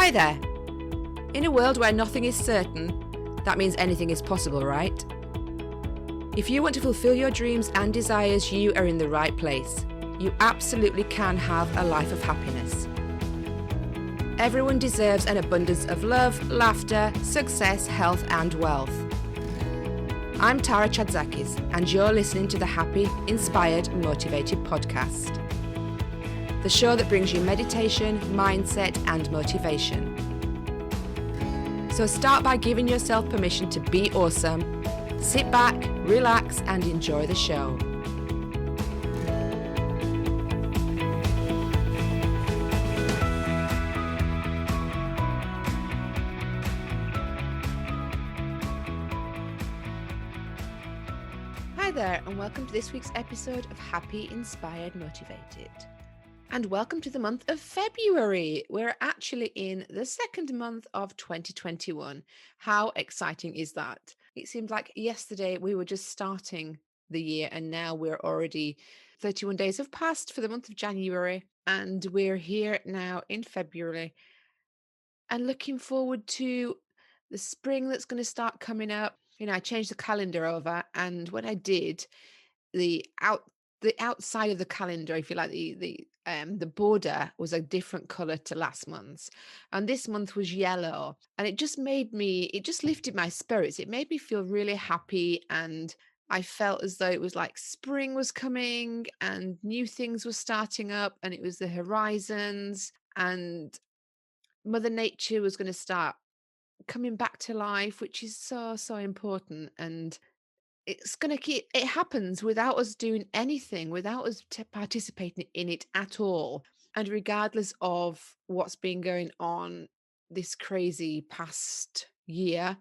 Hi there. In a world where nothing is certain, that means anything is possible, right? If you want to fulfill your dreams and desires, you are in the right place. You absolutely can have a life of happiness. Everyone deserves an abundance of love, laughter, success, health, and wealth. I'm Tara Chadzakis, and you're listening to the Happy, Inspired, Motivated podcast. The show that brings you meditation, mindset, and motivation. So start by giving yourself permission to be awesome. Sit back, relax, and enjoy the show. Hi there, and welcome to this week's episode of Happy, Inspired, Motivated. And welcome to the month of February. We're actually in the second month of 2021. How exciting is that? It seemed like yesterday we were just starting the year, and now we're already 31 days have passed for the month of January, and we're here now in February and looking forward to the spring that's going to start coming up. I changed the calendar over, and when I did, the outside of the calendar, if you like, the border was a different color to last month's, and this month was yellow, and it just lifted my spirits. It made me feel really happy, and I felt as though it was like spring was coming and new things were starting up, and it was the horizons, and Mother Nature was going to start coming back to life, which is so important. And it happens without us doing anything, without us participating in it at all. And regardless of what's been going on this crazy past year,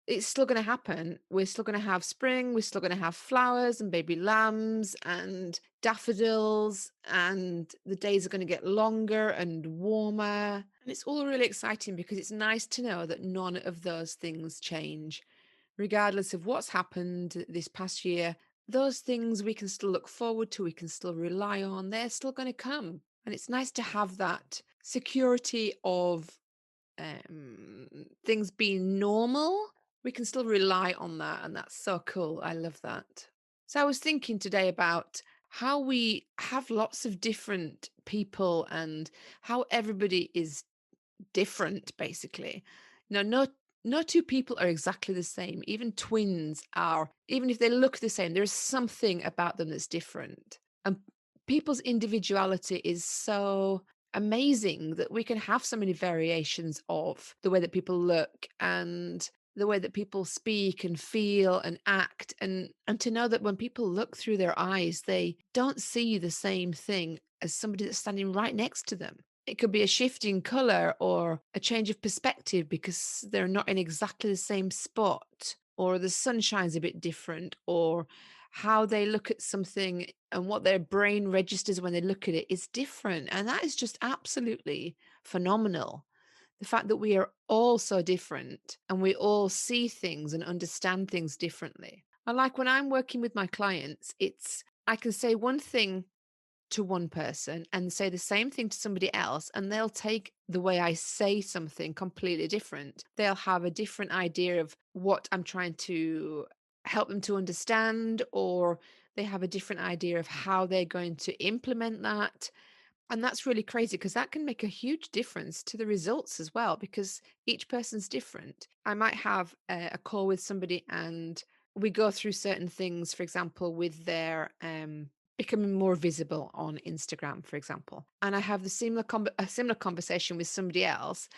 it's still going to happen. We're still going to have spring. We're still going to have flowers and baby lambs and daffodils, and the days are going to get longer and warmer. And it's all really exciting because it's nice to know that none of those things change. Regardless of what's happened this past year, those things we can still look forward to, we can still rely on, they're still going to come. And it's nice to have that security of things being normal. We can still rely on that, and that's so cool. I love that. So I was thinking today about how we have lots of different people and how everybody is different, basically. No two people are exactly the same. Even twins are, even if they look the same, there's something about them that's different. And people's individuality is so amazing that we can have so many variations of the way that people look and the way that people speak and feel and act, and to know that when people look through their eyes, they don't see the same thing as somebody that's standing right next to them. It could be a shift in color or a change of perspective because they're not in exactly the same spot, or the sun shines a bit different, or how they look at something and what their brain registers when they look at it is different. And that is just absolutely phenomenal. The fact that we are all so different and we all see things and understand things differently. And like when I'm working with my clients, I can say one thing to one person and say the same thing to somebody else, and they'll take the way I say something completely different. They'll have a different idea of what I'm trying to help them to understand, or they have a different idea of how they're going to implement that. And that's really crazy because that can make a huge difference to the results as well, because each person's different. I might have a call with somebody and we go through certain things, for example, with their becoming more visible on Instagram, for example. And I have a similar conversation with somebody else.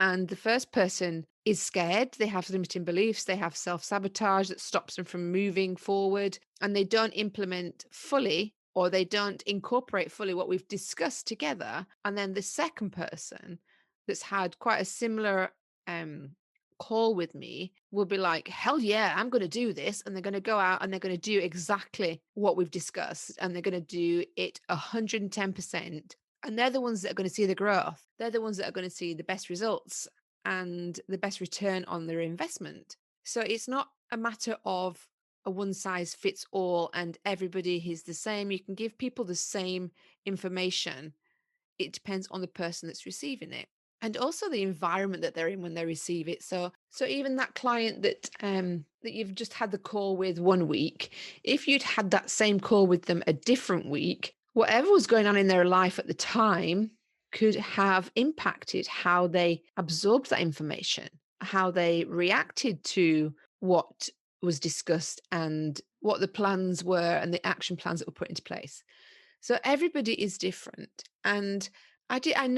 And the first person is scared. They have limiting beliefs. They have self-sabotage that stops them from moving forward. And they don't implement fully, or they don't incorporate fully what we've discussed together. And then the second person that's had quite a similar call with me will be like, hell yeah, I'm going to do this. And they're going to go out and they're going to do exactly what we've discussed. And they're going to do it 110%. And they're the ones that are going to see the growth. They're the ones that are going to see the best results and the best return on their investment. So it's not a matter of a one size fits all and everybody is the same. You can give people the same information. It depends on the person that's receiving it. and also the environment that they're in when they receive it. So even that client that you've just had the call with one week, if you'd had that same call with them a different week, whatever was going on in their life at the time could have impacted how they absorbed that information, how they reacted to what was discussed, and what the plans were and the action plans that were put into place. So everybody is different. And I've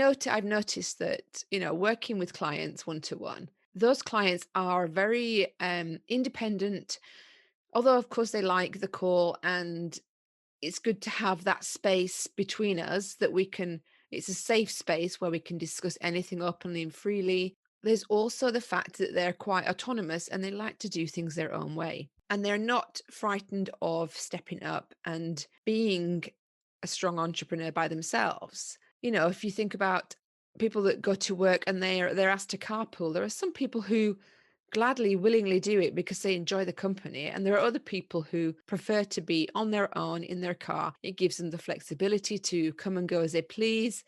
noticed that, working with clients one to one, those clients are very independent, although of course they like the call, and it's good to have that space between us that we can it's a safe space where we can discuss anything openly and freely. There's also the fact that they're quite autonomous and they like to do things their own way, and they're not frightened of stepping up and being a strong entrepreneur by themselves. If you think about people that go to work and they're asked to carpool, there are some people who gladly, willingly do it because they enjoy the company. And there are other people who prefer to be on their own in their car. It gives them the flexibility to come and go as they please,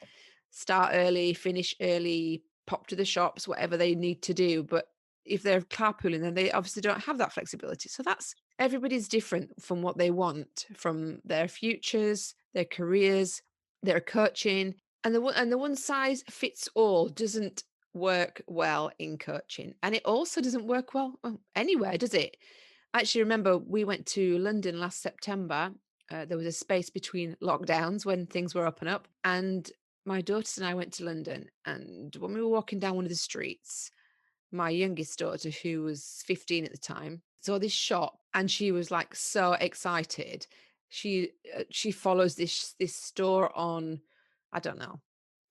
start early, finish early, pop to the shops, whatever they need to do. But if they're carpooling, then they obviously don't have that flexibility. So that's everybody's different from what they want from their futures, their careers, their coaching. And the one size fits all doesn't work well in coaching. And it also doesn't work well anywhere, does it? I actually remember we went to London last September. There was a space between lockdowns when things were up and up. And my daughters and I went to London. And when we were walking down one of the streets, my youngest daughter, who was 15 at the time, saw this shop and she was like so excited. She follows this store on, I don't know,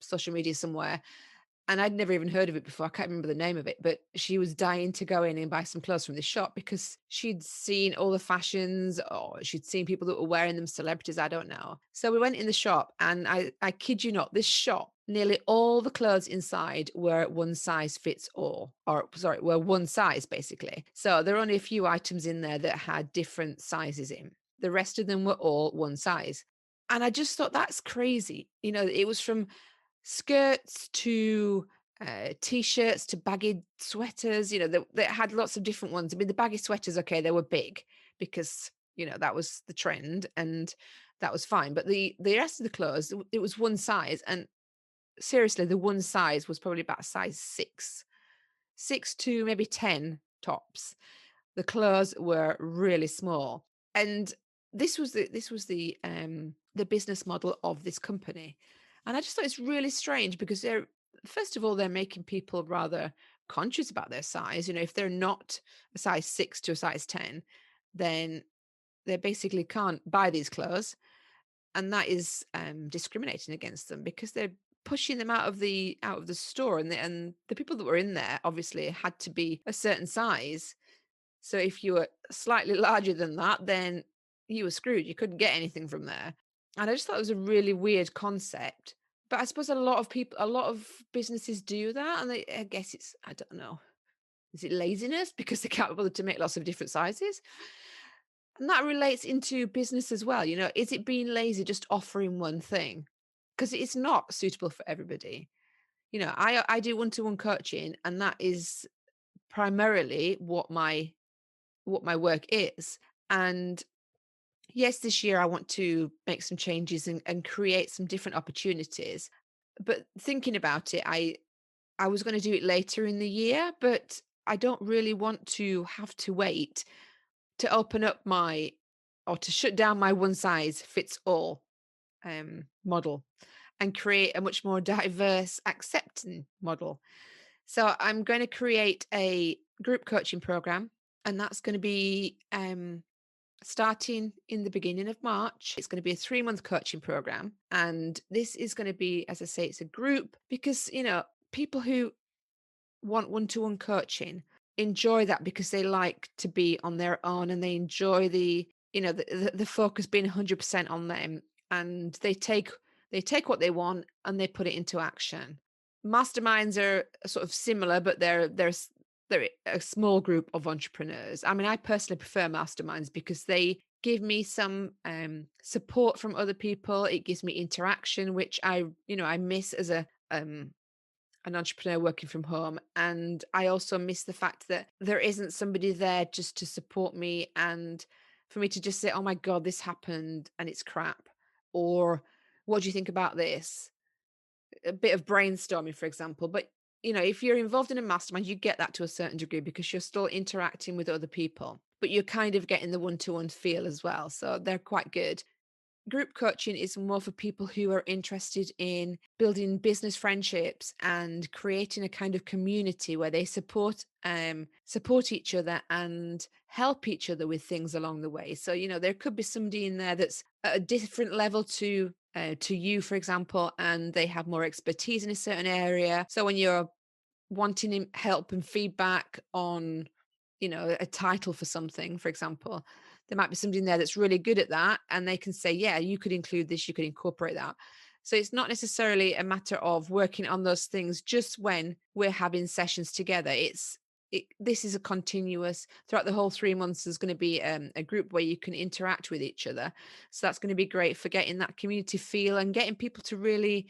social media somewhere, and I'd never even heard of it before. I can't remember the name of it, but she was dying to go in and buy some clothes from this shop because she'd seen all the fashions, or she'd seen people that were wearing them, celebrities, I don't know. So we went in the shop, and I kid you not, this shop, nearly all the clothes inside were one size fits all, or sorry, were one size basically. So there are only a few items in there that had different sizes in. The rest of them were all one size. And I just thought that's crazy. It was from skirts to t-shirts to baggy sweaters, that had lots of different ones. I mean, the baggy sweaters, okay, they were big because that was the trend, and that was fine. But the rest of the clothes, it was one size, and seriously, the one size was probably about size 6 to maybe 10 tops. The clothes were really small, and this was the business model of this company. And I just thought it's really strange because they're first of all, they're making people rather conscious about their size. If they're not a size 6 to a size 10, then they basically can't buy these clothes, and that is discriminating against them because they're pushing them out of the store, and the people that were in there obviously had to be a certain size. So if you were slightly larger than that, then you were screwed. You couldn't get anything from there. And I just thought it was a really weird concept. But I suppose a lot of businesses do that. And I guess I don't know, is it laziness because they can't be bothered to make lots of different sizes? And that relates into business as well. Is it being lazy just offering one thing? Because it's not suitable for everybody. I do one-to-one coaching, and that is primarily what my work is. And yes, this year I want to make some changes and create some different opportunities. But thinking about it, I was going to do it later in the year, but I don't really want to have to wait to open up or to shut down my one size fits all model and create a much more diverse, accepting model. So I'm going to create a group coaching program, and that's going to be starting in the beginning of March. It's going to be a 3-month coaching program. And this is going to be, as I say, it's a group because, people who want one-to-one coaching enjoy that because they like to be on their own, and they enjoy the focus being 100% on them, and they take what they want and they put it into action. Masterminds are sort of similar, but they're a small group of entrepreneurs. I mean, I personally prefer masterminds because they give me some support from other people. It gives me interaction, which I miss an entrepreneur working from home. And I also miss the fact that there isn't somebody there just to support me and for me to just say, oh my God, this happened and it's crap. Or what do you think about this? A bit of brainstorming, for example. But if you're involved in a mastermind, you get that to a certain degree because you're still interacting with other people, but you're kind of getting the one-to-one feel as well. So they're quite good. Group coaching is more for people who are interested in building business friendships and creating a kind of community where they support each other and help each other with things along the way. So there could be somebody in there that's at a different level to you, for example, and they have more expertise in a certain area. So when you're wanting help and feedback on, a title for something, for example, there might be somebody in there that's really good at that, and they can say, yeah, you could include this, you could incorporate that. So it's not necessarily a matter of working on those things just when we're having sessions together. This is a continuous throughout the whole 3 months. There's going to be a group where you can interact with each other. So that's going to be great for getting that community feel and getting people to really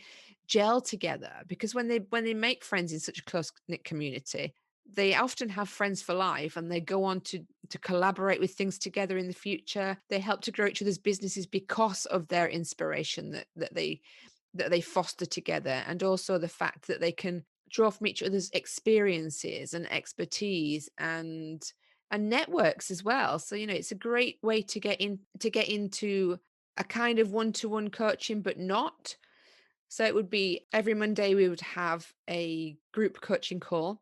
gel together, because when they make friends in such a close knit community, they often have friends for life, and they go on to collaborate with things together in the future. They help to grow each other's businesses because of their inspiration that they foster together, and also the fact that they can draw from each other's experiences and expertise and networks as well. So it's a great way to get into a kind of one-to-one coaching, but not. So it would be every Monday we would have a group coaching call,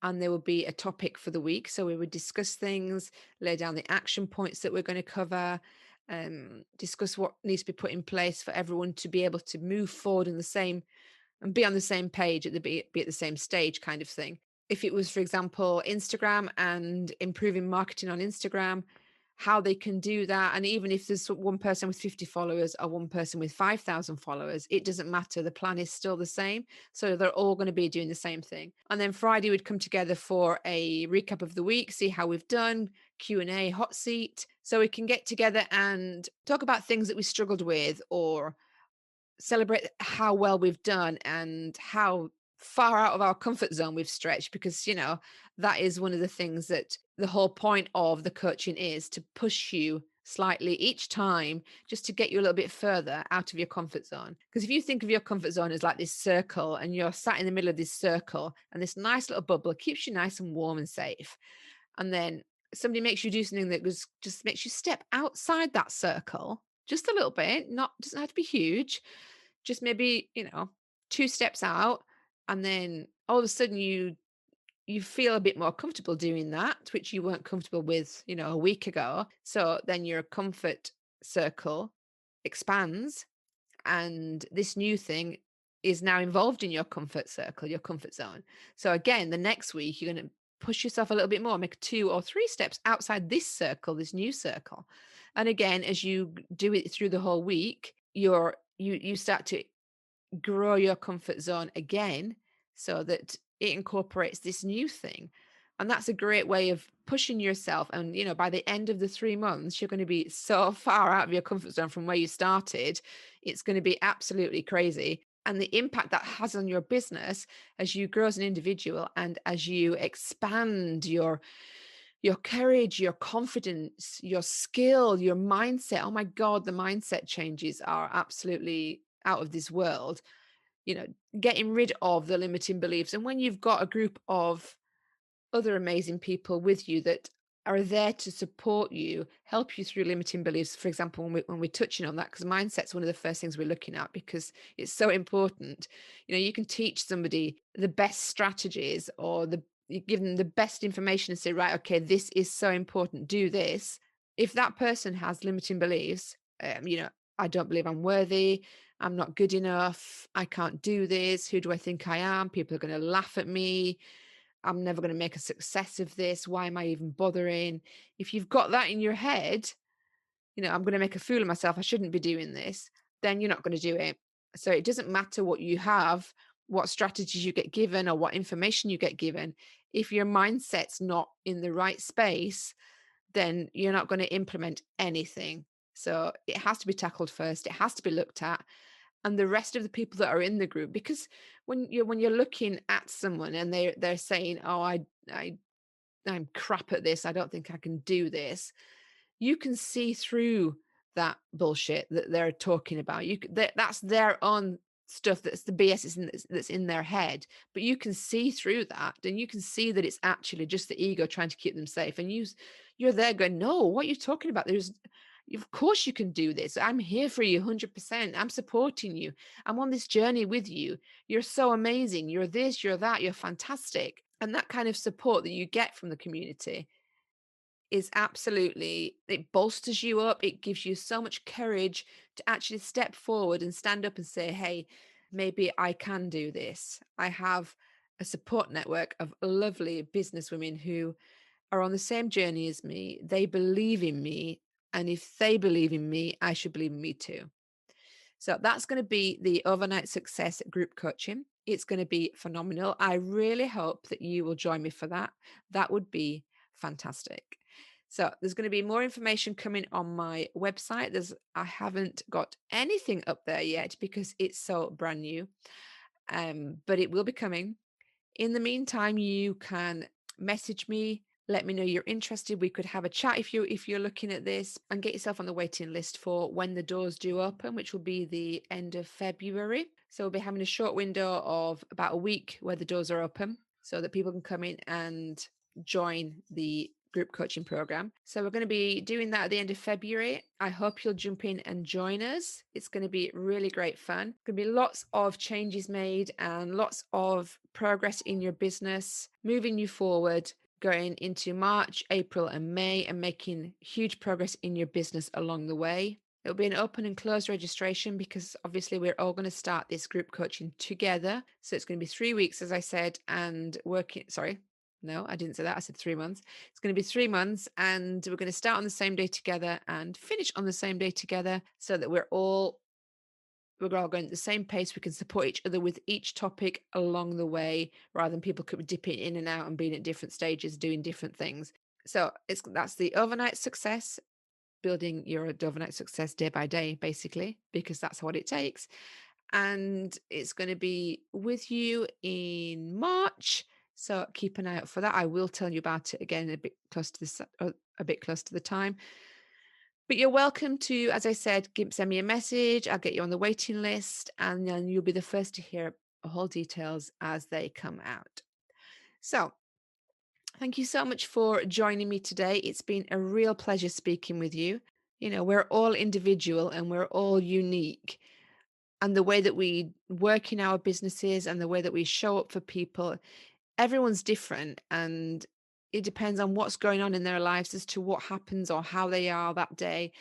and there would be a topic for the week. So we would discuss things, lay down the action points that we're going to cover, discuss what needs to be put in place for everyone to be able to move forward in the same and be on the same page be at the same stage, kind of thing. If it was, for example, Instagram and improving marketing on Instagram, how they can do that. And even if there's one person with 50 followers or one person with 5,000 followers, it doesn't matter. The plan is still the same. So they're all going to be doing the same thing. And then Friday we'd come together for a recap of the week, see how we've done, Q&A, hot seat. So we can get together and talk about things that we struggled with, or celebrate how well we've done and how far out of our comfort zone we've stretched, because that is one of the things that the whole point of the coaching is, to push you slightly each time, just to get you a little bit further out of your comfort zone. Because if you think of your comfort zone as like this circle, and you're sat in the middle of this circle, and this nice little bubble keeps you nice and warm and safe, and then somebody makes you do something that just makes you step outside that circle just a little bit, not doesn't have to be huge, just maybe, 2 steps out, and then all of a sudden you feel a bit more comfortable doing that, which you weren't comfortable with, a week ago. So then your comfort circle expands, and this new thing is now involved in your comfort circle, your comfort zone. So again, the next week you're going to push yourself a little bit more, make 2 or 3 steps outside this circle, this new circle. And again, as you do it through the whole week, you start to grow your comfort zone again, so that it incorporates this new thing. And that's a great way of pushing yourself. And, by the end of the 3 months, you're going to be so far out of your comfort zone from where you started. It's going to be absolutely crazy. And the impact that has on your business as you grow as an individual, and as you expand your courage, your confidence, your skill, your mindset. Oh my God, the mindset changes are absolutely out of this world. You know, Getting rid of the limiting beliefs. And when you've got a group of other amazing people with you that are there to support you, help you through limiting beliefs. For example, when we're touching on that, because mindset's one of the first things we're looking at, because it's so important. You can teach somebody the best strategies, or you give them the best information and say, right, okay, this is so important, do this. If that person has limiting beliefs, I don't believe I'm worthy, I'm not good enough, I can't do this, who do I think I am? People are going to laugh at me, I'm never going to make a success of this. Why am I even bothering? If you've got that in your head, I'm going to make a fool of myself, I shouldn't be doing this, then you're not going to do it. So it doesn't matter what you have, what strategies you get given, or what information you get given. If your mindset's not in the right space, then you're not going to implement anything. So it has to be tackled first. It has to be looked at. and the rest of the people that are in the group. Because when you're looking at someone and they're saying, oh, I'm crap at this, I don't think I can do this, you can see through that bullshit that they're talking about. That's their own stuff, that's the BS that's in their head, but you can see through that, and you can see that it's actually just the ego trying to keep them safe. And you're there going, no, what are you talking about? Of course you can do this. I'm here for you 100%. I'm supporting you. I'm on this journey with you. You're so amazing. You're this, you're that, you're fantastic. And that kind of support that you get from the community is absolutely, it bolsters you up. It gives you so much courage to actually step forward and stand up and say, hey, maybe I can do this. I have a support network of lovely businesswomen who are on the same journey as me. They believe in me. And if they believe in me, I should believe in me too. So that's going to be the Overnight Success group coaching. It's going to be phenomenal. I really hope that you will join me for that. That would be fantastic. So there's going to be more information coming on my website. I haven't got anything up there yet because it's so brand new, but it will be coming. In the meantime, you can message me, let me know you're interested. We could have a chat if you're looking at this, and get yourself on the waiting list for when the doors do open, which will be the end of February. So we'll be having a short window of about a week where the doors are open so that people can come in and join the group coaching program. So we're going to be doing that at the end of February. I hope you'll jump in and join us. It's going to be really great fun. Going to be lots of changes made and lots of progress in your business, moving you forward, going into March, April, and May, and making huge progress in your business along the way. It'll be an open and closed registration because obviously we're all going to start this group coaching together. So it's going to be 3 weeks, as I said, and no, I didn't say that. I said 3 months. It's going to be 3 months, and we're going to start on the same day together and finish on the same day together so that we're all going at the same pace. We can support each other with each topic along the way, rather than people could be dipping in and out and being at different stages, doing different things. So that's the Overnight Success, building your overnight success day by day, basically, because that's what it takes. And it's going to be with you in March. So keep an eye out for that. I will tell you about it again a bit close to the time. But you're welcome to, as I said, send me a message. I'll get you on the waiting list, and then you'll be the first to hear all details as they come out. So thank you so much for joining me today. It's been a real pleasure speaking with you. We're all individual and we're all unique. And the way that we work in our businesses and the way that we show up for people, everyone's different. And it depends on what's going on in their lives as to what happens or how they are that day.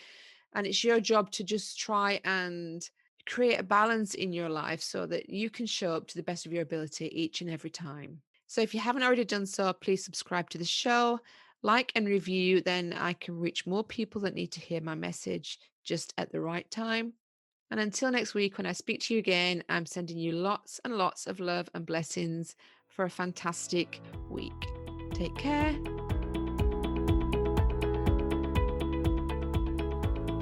And it's your job to just try and create a balance in your life so that you can show up to the best of your ability each and every time. So if you haven't already done so, please subscribe to the show, like and review, then I can reach more people that need to hear my message just at the right time. And until next week, when I speak to you again, I'm sending you lots and lots of love and blessings for a fantastic week. Take care.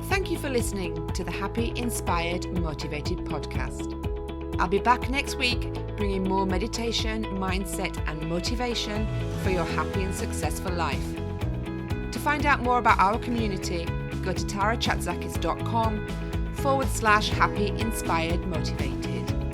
Thank you for listening to the Happy, Inspired, Motivated podcast. I'll be back next week bringing more meditation, mindset, and motivation for your happy and successful life. To find out more about our community, go to tarachatzakis.com/happy, inspired, motivated.